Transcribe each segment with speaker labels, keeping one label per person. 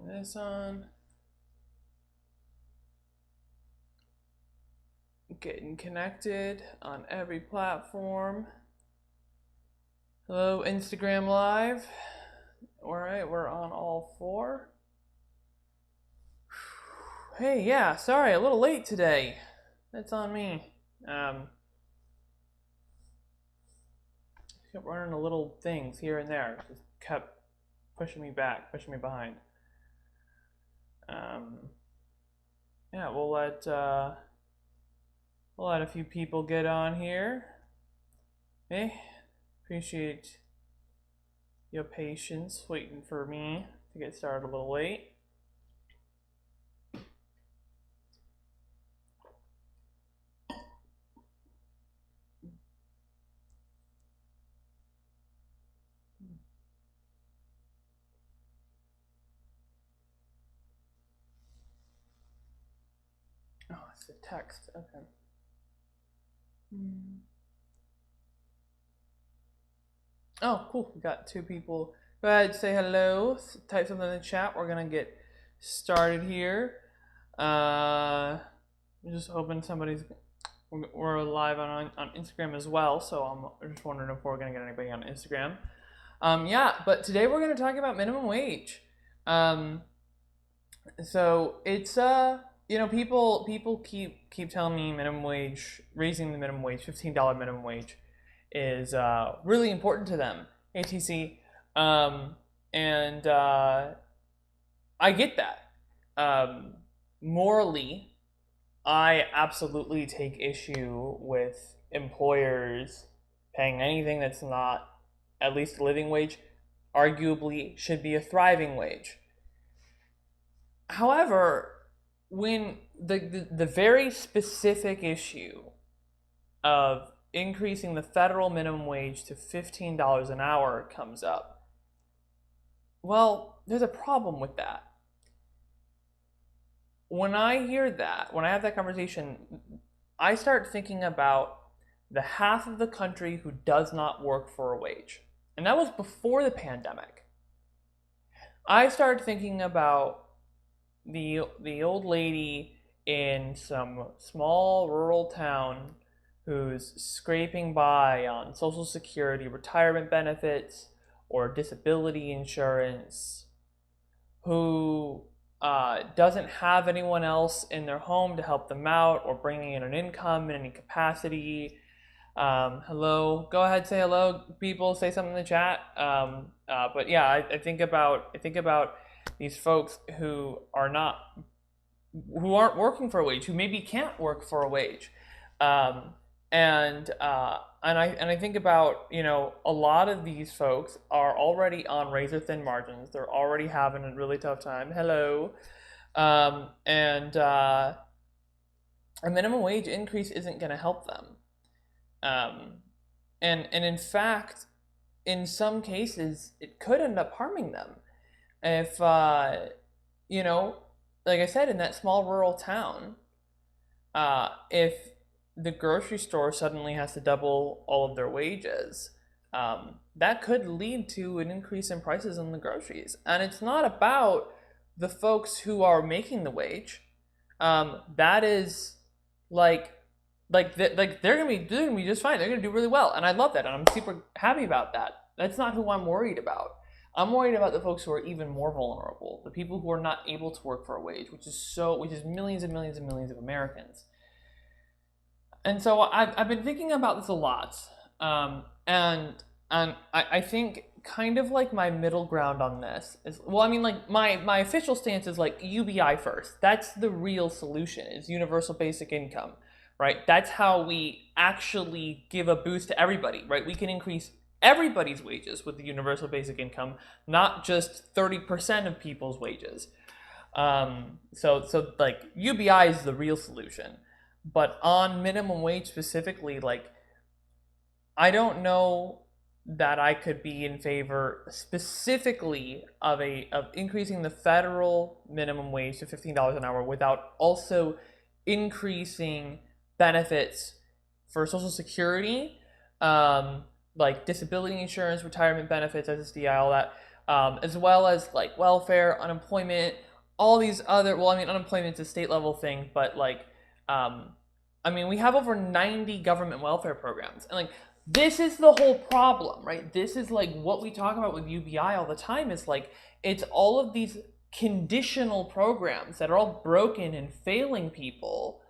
Speaker 1: this on. Getting connected on every platform. Hello, Instagram Live. All right, we're on all four. Hey, yeah, sorry, a little late today. That's on me. Kept running a little things here and there. Just kept pushing me back, pushing me behind. Yeah, we'll let a few people get on here. Hey, appreciate your patience waiting for me to get started a little late. Oh, it's a text. Okay. Oh, cool. We got two people. Go ahead, say hello. Type something in the chat. We're gonna get started here. I'm just hoping somebody's. We're live on Instagram as well, so I'm just wondering if we're gonna get anybody on Instagram. Yeah, but today we're gonna talk about minimum wage. So it's people keep telling me minimum wage, raising the minimum wage, $15 minimum wage is really important to them, ATC, and I get that. Morally, I absolutely take issue with employers paying anything that's not at least a living wage, arguably should be a thriving wage. However, when the very specific issue of increasing the federal minimum wage to $15 an hour comes up, well, there's a problem with that. When I hear that, when I have that conversation, I start thinking about the half of the country who does not work for a wage. And that was before the pandemic. I started thinking about the old lady in some small rural town who's scraping by on Social Security, retirement benefits, or disability insurance, who doesn't have anyone else in their home to help them out or bringing in an income in any capacity. Hello, go ahead, say hello, people. Say something in the chat. But yeah, I think about these folks who aren't working for a wage, who maybe can't work for a wage, and I think about, a lot of these folks are already on razor thin margins. They're already having a really tough time. Hello, and a minimum wage increase isn't going to help them. And in fact, in some cases, it could end up harming them. If like I said, in that small rural town, if the grocery store suddenly has to double all of their wages, that could lead to an increase in prices on the groceries. And it's not about the folks who are making the wage. That is they're gonna be just fine. They're gonna do really well, and I love that, and I'm super happy about that. That's not who I'm worried about. I'm worried about the folks who are even more vulnerable, the people who are not able to work for a wage, which is millions and millions and millions of Americans. And so I've been thinking about this a lot, and I think kind of like my middle ground on this is, well, I mean, like my official stance is like UBI first. That's the real solution, is universal basic income, right? That's how we actually give a boost to everybody, right? We can increase everybody's wages with the universal basic income, not just 30% of people's wages. So like UBI is the real solution. But on minimum wage specifically, like, I don't know that I could be in favor specifically of increasing the federal minimum wage to $15 an hour without also increasing benefits for Social Security, like disability insurance, retirement benefits, SSDI, all that, as well as like welfare, unemployment, all these other. Well, I mean, unemployment's a state level thing, but like, I mean, we have over 90 government welfare programs, and like this is the whole problem, right? This is like what we talk about with UBI all the time. Is like it's all of these conditional programs that are all broken and failing people,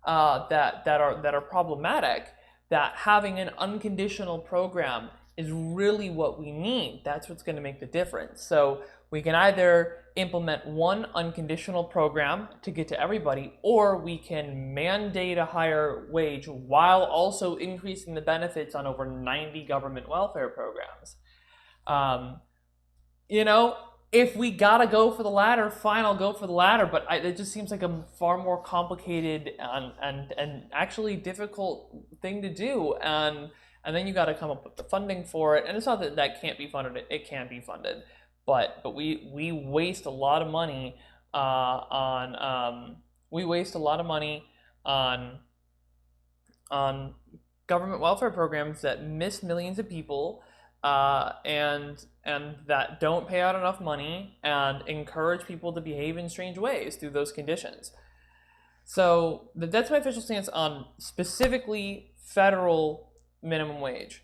Speaker 1: that are problematic. That having an unconditional program is really what we need. That's what's going to make the difference. So we can either implement one unconditional program to get to everybody, or we can mandate a higher wage while also increasing the benefits on over 90 government welfare programs. You know, if we gotta go for the latter, fine, I'll go for the latter. But it just seems like a far more complicated and actually difficult thing to do. And then you got to come up with the funding for it. And it's not that that can't be funded; it can be funded. But we waste a lot of money on on government welfare programs that miss millions of people, and that don't pay out enough money and encourage people to behave in strange ways through those conditions. So that's my official stance on specifically federal minimum wage.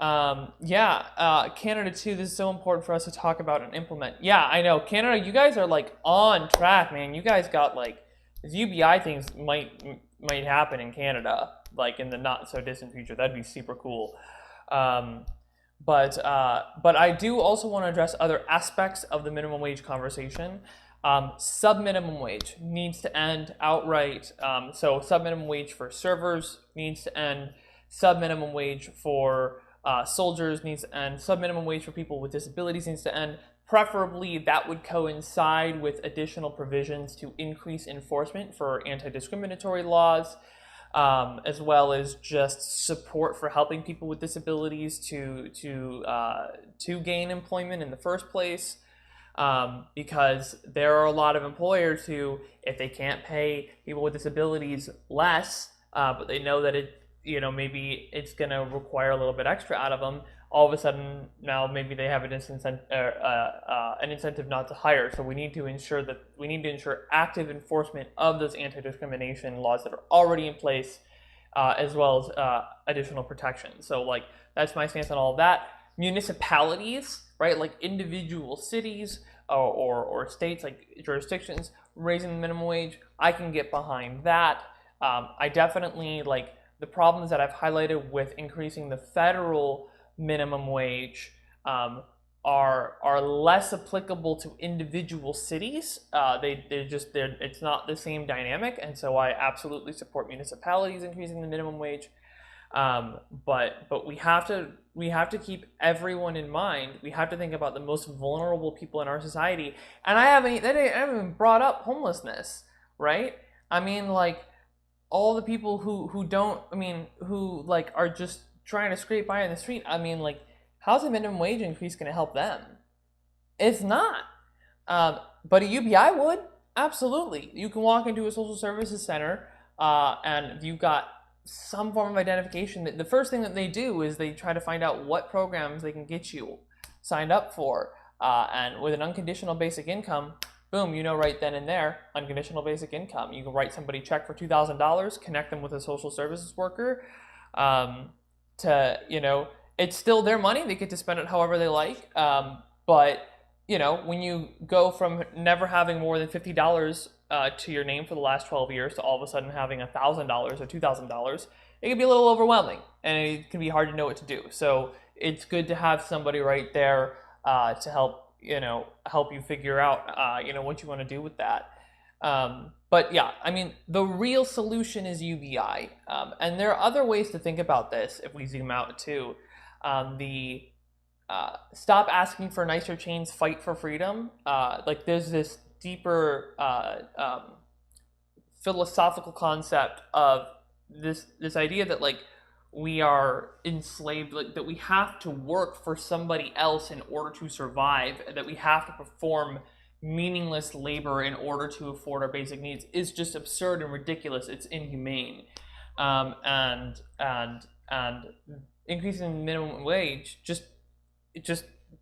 Speaker 1: Canada too. This is so important for us to talk about and implement. Yeah, I know Canada. You guys are like on track, man. You guys got like these UBI things might happen in Canada, like in the not so distant future. That'd be super cool. But I do also want to address other aspects of the minimum wage conversation. Sub-minimum wage needs to end outright. So sub-minimum wage for servers needs to end. Sub-minimum wage for soldiers needs to end. Sub-minimum wage for people with disabilities needs to end. Preferably, that would coincide with additional provisions to increase enforcement for anti-discriminatory laws, as well as just support for helping people with disabilities to gain employment in the first place. Because there are a lot of employers who, if they can't pay people with disabilities less, but they know that maybe it's going to require a little bit extra out of them, all of a sudden now maybe they have an incentive not to hire. So we need to ensure active enforcement of those anti-discrimination laws that are already in place, as well as additional protection. So like that's my stance on all of that. Municipalities, right, like individual cities or states, like jurisdictions raising the minimum wage, I can get behind that. I definitely like the problems that I've highlighted with increasing the federal minimum wage are less applicable to individual cities. It's not the same dynamic, and so I absolutely support municipalities increasing the minimum wage. But we have to keep everyone in mind. We have to think about the most vulnerable people in our society. And I haven't even brought up homelessness, right? I mean, like all the people who like are just trying to scrape by on the street. I mean, like, how's a minimum wage increase going to help them? It's not. But a UBI would, absolutely. You can walk into a social services center, and if you've got some form of identification, the first thing that they do is they try to find out what programs they can get you signed up for. And with an unconditional basic income, boom, right then and there, unconditional basic income. You can write somebody a check for $2,000, connect them with a social services worker. It's still their money. They get to spend it however they like. But when you go from never having more than $50 to your name for the last 12 years to all of a sudden having $1,000 or $2,000, it can be a little overwhelming, and it can be hard to know what to do. So it's good to have somebody right there to help you figure out what you want to do with that. But yeah, I mean, the real solution is UBI, and there are other ways to think about this if we zoom out too. Stop asking for nicer chains, fight for freedom. Like there's this deeper philosophical concept of this idea that like we are enslaved, like that we have to work for somebody else in order to survive, that we have to perform meaningless labor in order to afford our basic needs is just absurd and ridiculous. It's inhumane, and increasing the minimum wage just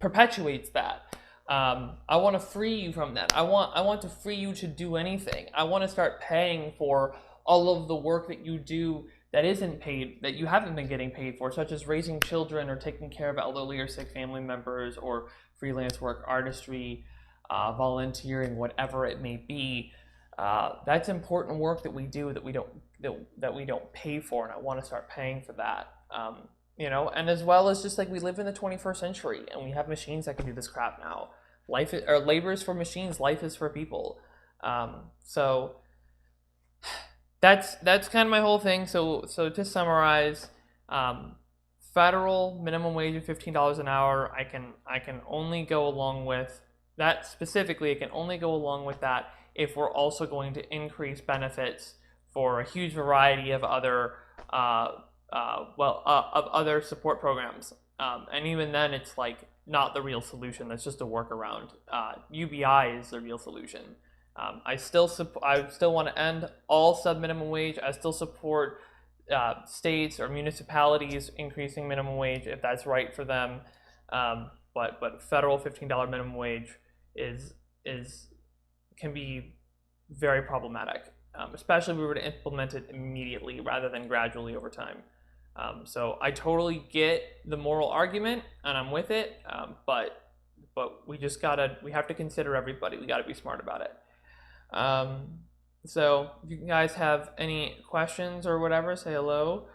Speaker 1: perpetuates that. I want to free you from that. I want to free you to do anything. I want to start paying for all of the work that you do that isn't paid, that you haven't been getting paid for, such as raising children or taking care of elderly or sick family members or freelance work, artistry, volunteering, whatever it may be. That's important work that we do that we don't pay for, and I want to start paying for that. And as well as just like we live in the 21st century, and we have machines that can do this crap now. Labor is for machines, life is for people. So that's kind of my whole thing. So to summarize, federal minimum wage of $15 an hour, I can only go along with that specifically. I can only go along with that if we're also going to increase benefits for a huge variety of other of other support programs. And even then, it's like not the real solution. That's just a workaround. UBI is the real solution. I still want to end all sub minimum wage. I still support states or municipalities increasing minimum wage if that's right for them. But federal $15 minimum wage is can be very problematic, especially if we were to implement it immediately rather than gradually over time. So I totally get the moral argument, and I'm with it. But we have to consider everybody. We got to be smart about it. So if you guys have any questions or whatever, say hello.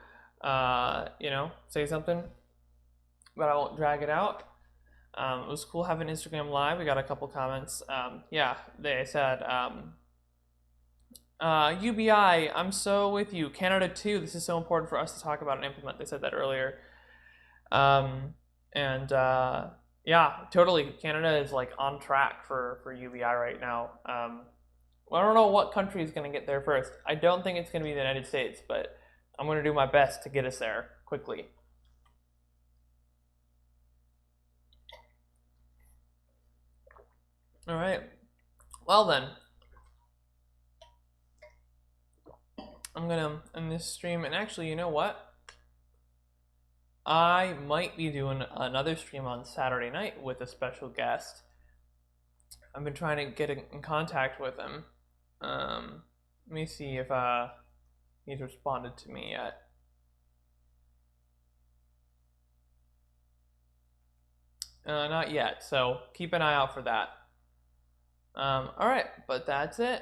Speaker 1: Say something, but I won't drag it out. It was cool having Instagram live. We got a couple comments. They said, UBI, I'm so with you. Canada too. This is so important for us to talk about and implement. They said that earlier. Totally. Canada is like on track for UBI right now. I don't know what country is going to get there first. I don't think it's going to be the United States, but I'm going to do my best to get us there quickly. All right. Well then, I'm gonna end this stream, and actually, you know what? I might be doing another stream on Saturday night with a special guest. I've been trying to get in contact with him. Let me see if he's responded to me yet. Not yet, so keep an eye out for that. All right, but that's it.